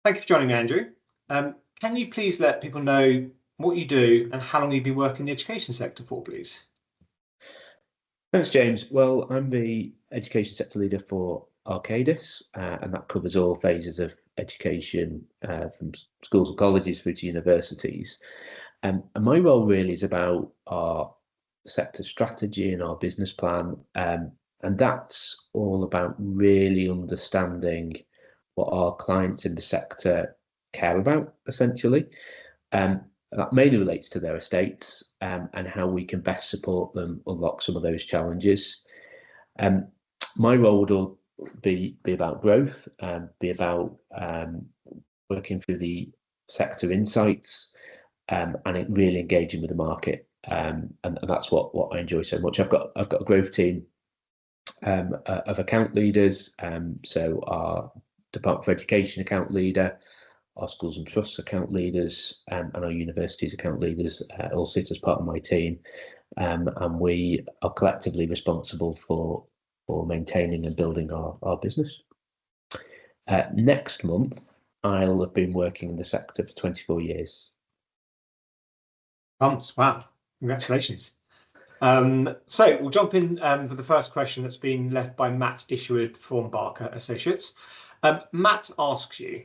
Thank you for joining me, Andrew. Can you please let people know what you do and how long you've been working in the education sector for, please? Thanks, James. Well, I'm the education sector leader for Arcadis, and that covers all phases of education from schools and colleges through to universities. And my role really is about our sector strategy and our business plan. And that's all about really understanding what our clients in the sector care about, essentially. That mainly relates to their estates and how we can best support them unlock some of those challenges. My role will be about growth, be about working through the sector insights and it really engaging with the market. And that's what I enjoy so much. I've got a growth team of account leaders. So our Department for Education account leader, our schools and trusts account leaders, and our universities account leaders all sit as part of my team, and we are collectively responsible for maintaining and building our business. Next month, I'll have been working in the sector for 24 years. Wow, congratulations. So we'll jump in for the first question that's been left by Matt Isherwood from Barker Associates. Matt asks you,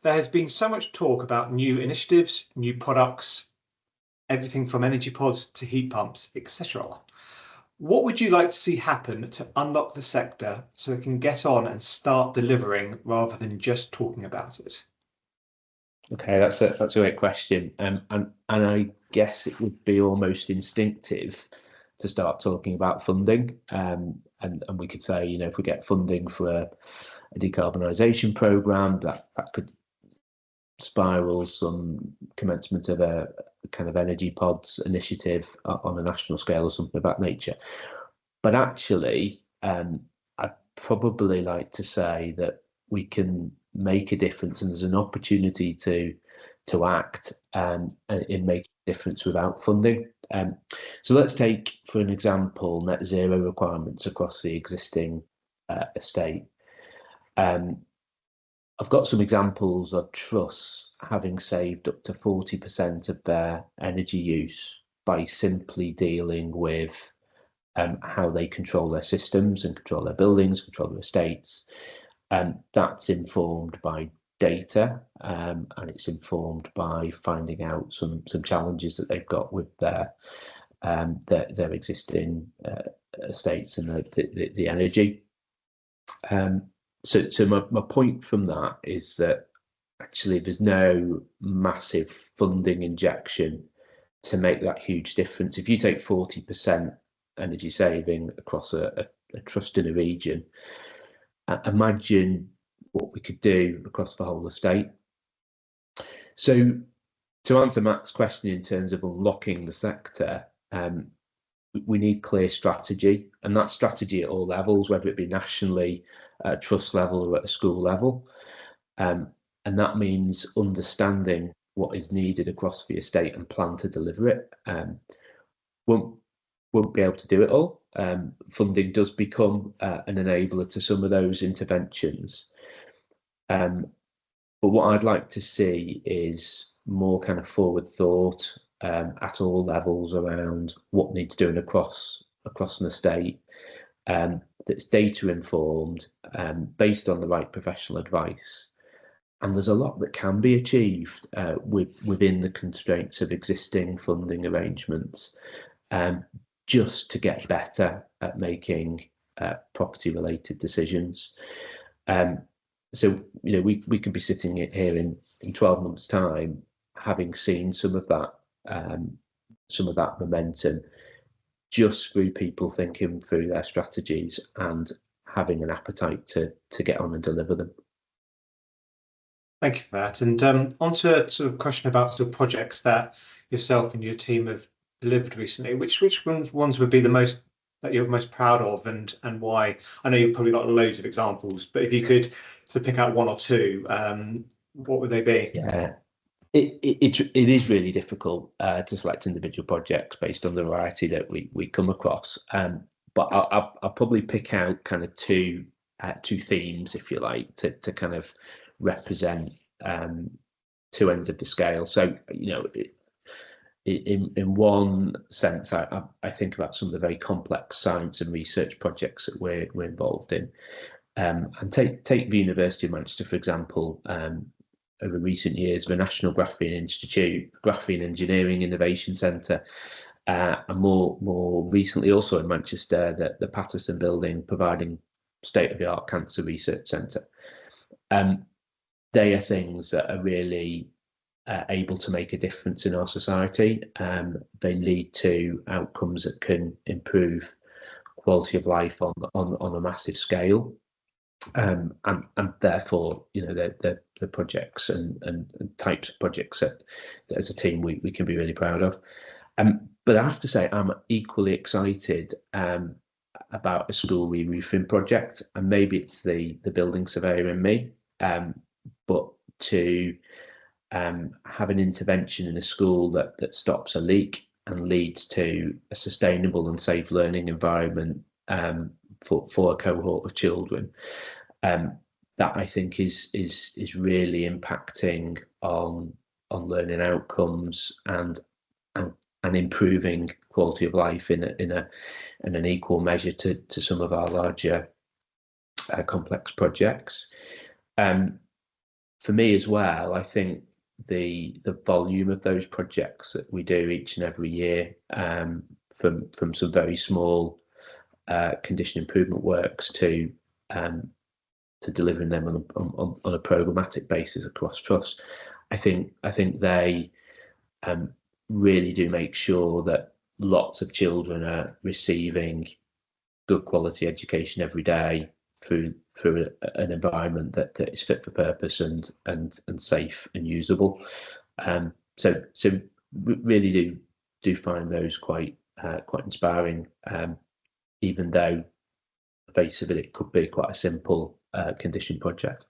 there has been so much talk about new initiatives, new products, everything from energy pods to heat pumps, etc. What would you like to see happen to unlock the sector so it can get on and start delivering rather than just talking about it? Okay, that's a great question, and I guess it would be almost instinctive to start talking about funding, and we could say, if we get funding for a decarbonisation programme, that could spiral some commencement of a kind of energy pods initiative on a national scale or something of that nature. But actually, I'd probably like to say that we can make a difference, and there's an opportunity to act in making a difference without funding. So let's take, for an example, net zero requirements across the existing estate. I've got some examples of trusts having saved up to 40% of their energy use by simply dealing with how they control their systems and control their buildings, control their estates. That's informed by data, and it's informed by finding out some challenges that they've got with their existing estates and the energy. So my point from that is that actually there's no massive funding injection to make that huge difference. If you take 40% energy saving across a trust in a region, imagine what we could do across the whole estate. So to answer Matt's question in terms of unlocking the sector, we need clear strategy, and that strategy at all levels, whether it be nationally, at trust level or at a school level. And that means understanding what is needed across the estate and plan to deliver it. Won't be able to do it all. Funding does become an enabler to some of those interventions. But what I'd like to see is more kind of forward thought at all levels around what needs doing across an estate, that's data informed, based on the right professional advice. And there's a lot that can be achieved within the constraints of existing funding arrangements, just to get better at making property related decisions. So we could be sitting here in 12 months' time, having seen some of that momentum, just through people thinking through their strategies and having an appetite to get on and deliver them. Thank you for that. And onto a sort of question about sort of projects that yourself and your team have delivered recently. Which ones would be the most that you're most proud of, and why? I know you've probably got loads of examples, but if you could sort of pick out one or two, what would they be? Yeah. It is really difficult to select individual projects based on the variety that we come across. But I'll probably pick out kind of two themes, if you like, to kind of represent two ends of the scale. So, in one sense, I think about some of the very complex science and research projects that we're involved in. And take the University of Manchester, for example. Over recent years, the National Graphene Institute, Graphene Engineering Innovation Centre, and more recently also in Manchester, the Patterson Building, providing state-of-the-art cancer research centre. They are things that are really able to make a difference in our society. They lead to outcomes that can improve quality of life on a massive scale. And therefore, the projects and types of projects that as a team we can be really proud of. But I have to say, I'm equally excited about a school re-roofing project, and maybe it's the building surveyor in me, but to have an intervention in a school that stops a leak and leads to a sustainable and safe learning environment for a cohort of children, that I think is really impacting on learning outcomes and improving quality of life in an equal measure to some of our larger complex projects. For me as well, I think the volume of those projects that we do each and every year, from some very small condition improvement works to delivering them on a programmatic basis across trusts, I think they really do make sure that lots of children are receiving good quality education every day through an environment that is fit for purpose and safe and usable. So really do find those quite inspiring, even though the face of it could be quite a simple condition project.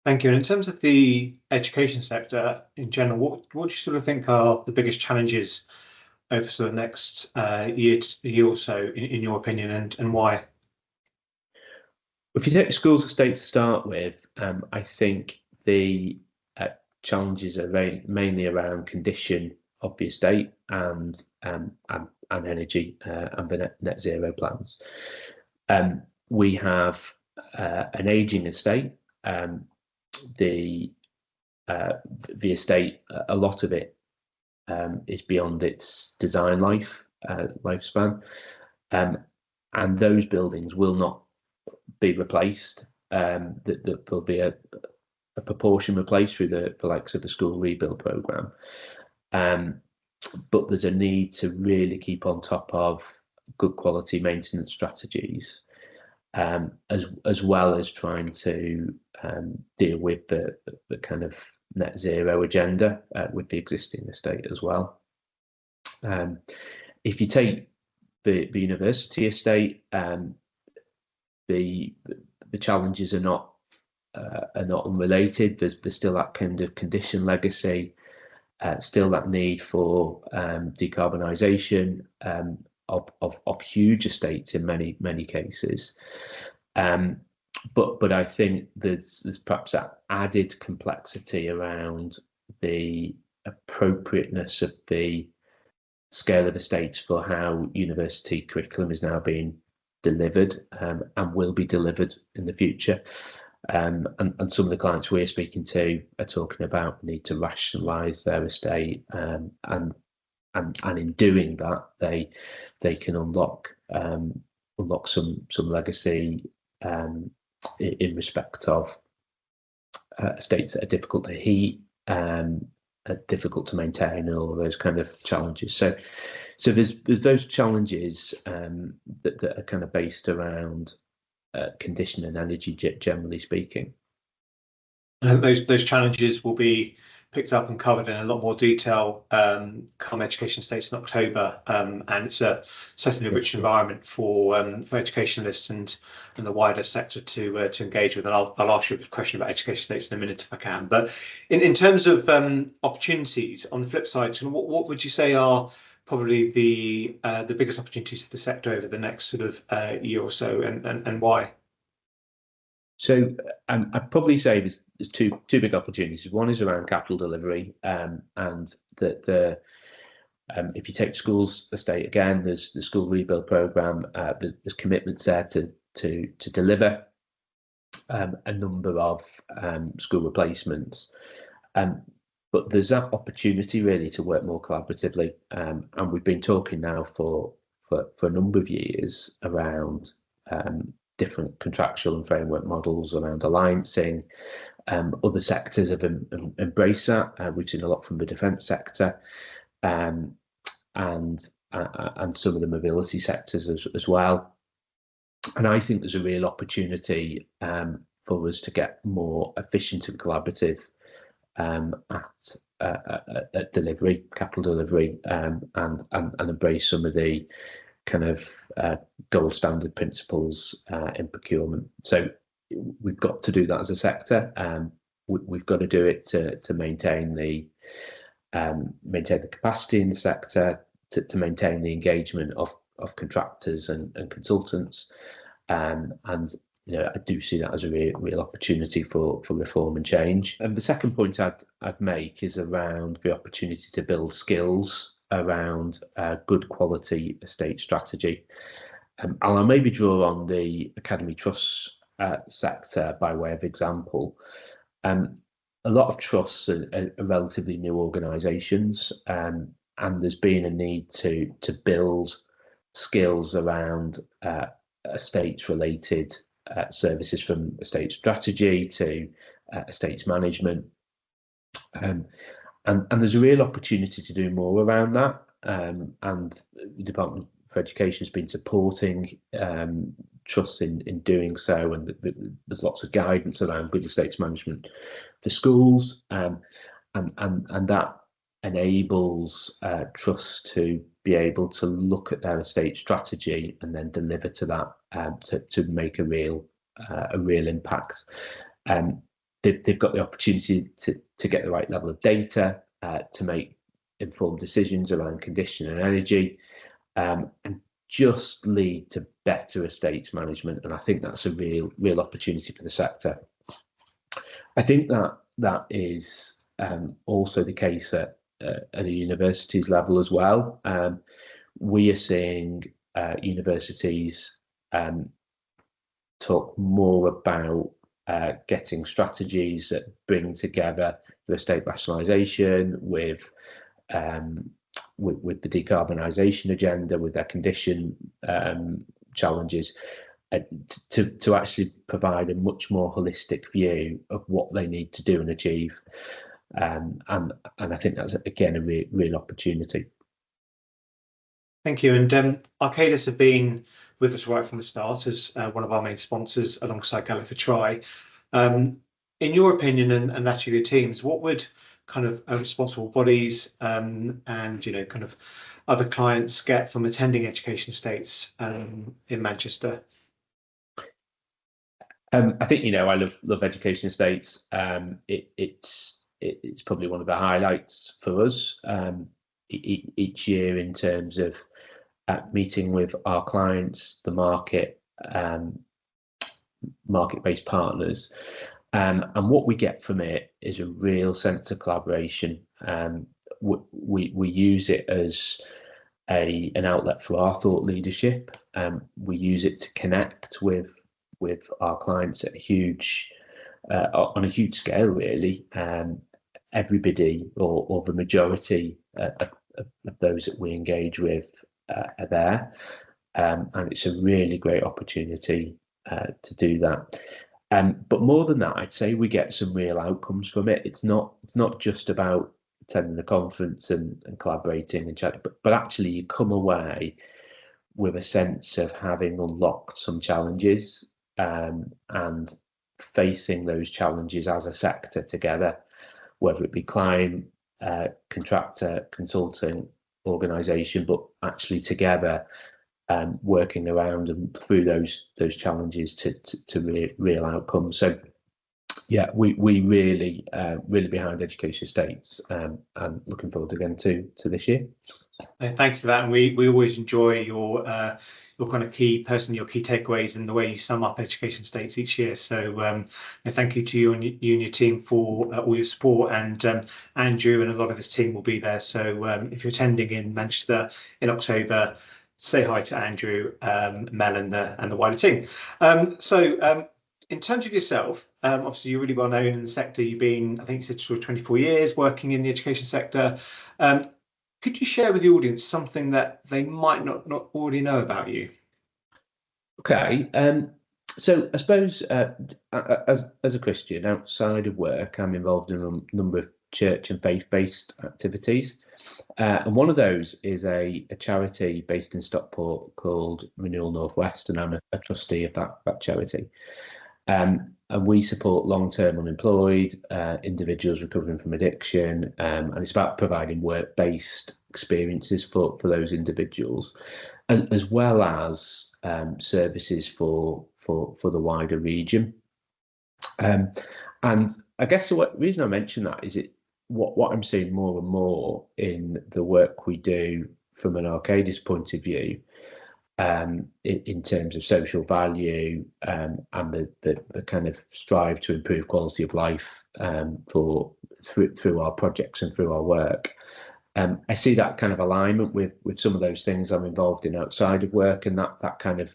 Thank you. And in terms of the education sector in general, what do you sort of think are the biggest challenges over sort of next year or so, in your opinion, and why? If you take the schools estate to start with, I think the challenges are mainly around condition of the estate and energy and the net zero plans. We have an ageing estate. The estate, a lot of it is beyond its design lifespan, and those buildings will not be replaced. There'll be a proportion replaced through the likes of the school rebuild programme, but there's a need to really keep on top of good quality maintenance strategies, as well as trying to deal with the kind of net zero agenda with the existing estate as well. If you take the university estate, the challenges are not unrelated. There's still that kind of condition legacy, still that need for decarbonisation of huge estates in many cases. But I think there's perhaps that added complexity around the appropriateness of the scale of estates for how university curriculum is now being delivered and will be delivered in the future. And some of the clients we're speaking to are talking about the need to rationalise their estate, and in doing that, they can unlock some legacy in respect of estates that are difficult to heat, are difficult to maintain, and all of those kind of challenges. So there's those challenges that are kind of based around condition and energy, generally speaking. And those challenges will be picked up and covered in a lot more detail come Education Estates in October, and it's certainly a rich environment for educationalists and the wider sector to engage with. And I'll ask you a question about Education Estates in a minute if I can. But in terms of opportunities, on the flip side, what would you say are probably the biggest opportunities for the sector over the next sort of year or so, and why? So I'd probably say there's two big opportunities. One is around capital delivery, and the if you take schools estate again, there's the school rebuild programme. There's commitments there to deliver a number of school replacements. But there's that opportunity really to work more collaboratively, and we've been talking now for a number of years around different contractual and framework models around alliancing. Other sectors have embraced that. We've seen a lot from the defence sector, and some of the mobility sectors as well. And I think there's a real opportunity for us to get more efficient and collaborative at delivery, capital delivery, and embrace some of the kind of gold standard principles in procurement. So we've got to do that as a sector. We've got to do it to maintain the capacity in the sector, to maintain the engagement of contractors and consultants, and I do see that as a real opportunity for reform and change. And the second point I'd make is around the opportunity to build skills around good quality estate strategy. And I'll maybe draw on the Academy Trusts sector by way of example. A lot of trusts are relatively new organisations, and there's been a need to build skills around estates related services, from estate strategy to estates management, and there's a real opportunity to do more around that, and the Department for Education has been supporting trusts in doing so, and there's lots of guidance around good estates management for schools, and that enables trusts to be able to look at their estate strategy and then deliver to that to make a real impact. They've got the opportunity to get the right level of data to make informed decisions around condition and energy, and just lead to better estates management. And I think that's a real opportunity for the sector. I think that is also the case at a universities level as well. We are seeing universities talk more about getting strategies that bring together the estate rationalisation with the decarbonisation agenda, with their condition challenges, to actually provide a much more holistic view of what they need to do and achieve. And I think that's again a real opportunity. Thank you. And Arcadis have been with us right from the start as one of our main sponsors alongside Galliford Try. In your opinion and that of your teams, what would kind of responsible bodies and kind of other clients get from attending education estates in Manchester? I think I love education estates. It's probably one of the highlights for us each year in terms of meeting with our clients, the market-based partners, and what we get from it is a real sense of collaboration. We use it as an outlet for our thought leadership. We use it to connect with our clients at on a huge scale, really. Everybody or the majority of those that we engage with are there, and it's a really great opportunity to do that. But more than that, I'd say we get some real outcomes from it. It's not just about attending the conference and collaborating and chatting, but actually you come away with a sense of having unlocked some challenges and facing those challenges as a sector together, whether it be client, contractor, consulting, organisation, but actually together working around and through those challenges to real outcomes. So yeah, we really behind education estates, and looking forward again to this year. Thank you for that, and we always enjoy your kind of key takeaways and the way you sum up Education States each year. So thank you to you and your team for all your support, and Andrew and a lot of his team will be there. So if you're attending in Manchester in October, say hi to Andrew, Mel, and the wider team. In terms of yourself, obviously you're really well known in the sector. You've been, I think you said, sort of 24 years working in the education sector. Could you share with the audience something that they might not already know about you? Okay. So I suppose as a Christian, outside of work, I'm involved in a number of church and faith-based activities. And one of those is a charity based in Stockport called Renewal Northwest, and I'm a trustee of that charity. And we support long-term unemployed individuals recovering from addiction, and it's about providing work-based experiences for those individuals, and as well as services for the wider region. And I guess the reason I mention that is what I'm seeing more and more in the work we do from an Arcadis point of view, in terms of social value, and the kind of strive to improve quality of life through our projects and through our work. I see that kind of alignment with some of those things I'm involved in outside of work, and that kind of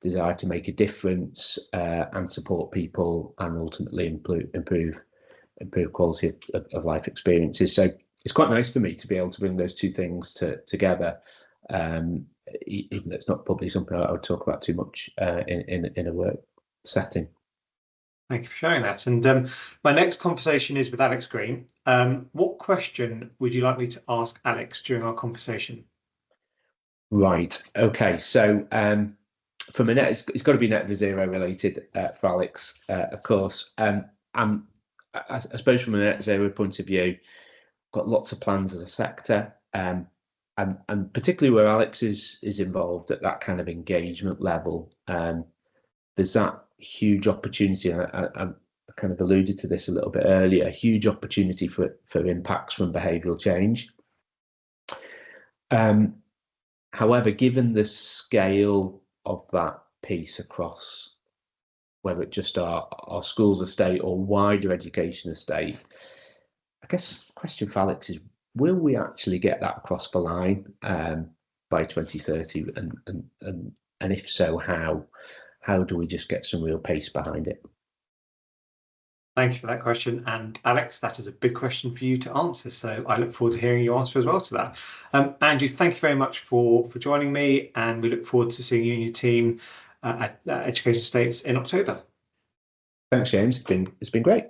desire to make a difference and support people and ultimately improve quality of life experiences. So it's quite nice for me to be able to bring those two things together. Even though it's not probably something I would talk about too much in a work setting. Thank you for sharing that. And my next conversation is with Alex Green. What question would you like me to ask Alex during our conversation? Right. Okay. So from a net, it's got to be net zero related for Alex, of course. I suppose from a net zero point of view, got lots of plans as a sector. And particularly where Alex is involved at that kind of engagement level, there's that huge opportunity. I kind of alluded to this a little bit earlier. Huge opportunity for impacts from behavioural change. However, given the scale of that piece across, whether it's just our schools estate or wider education estate, I guess the question for Alex is, will we actually get that across the line by 2030? And if so, how? How do we just get some real pace behind it? Thank you for that question. And Alex, that is a big question for you to answer. So I look forward to hearing your answer as well to that. Andrew, thank you very much for joining me. And we look forward to seeing you and your team at Education States in October. Thanks, James. It's been great.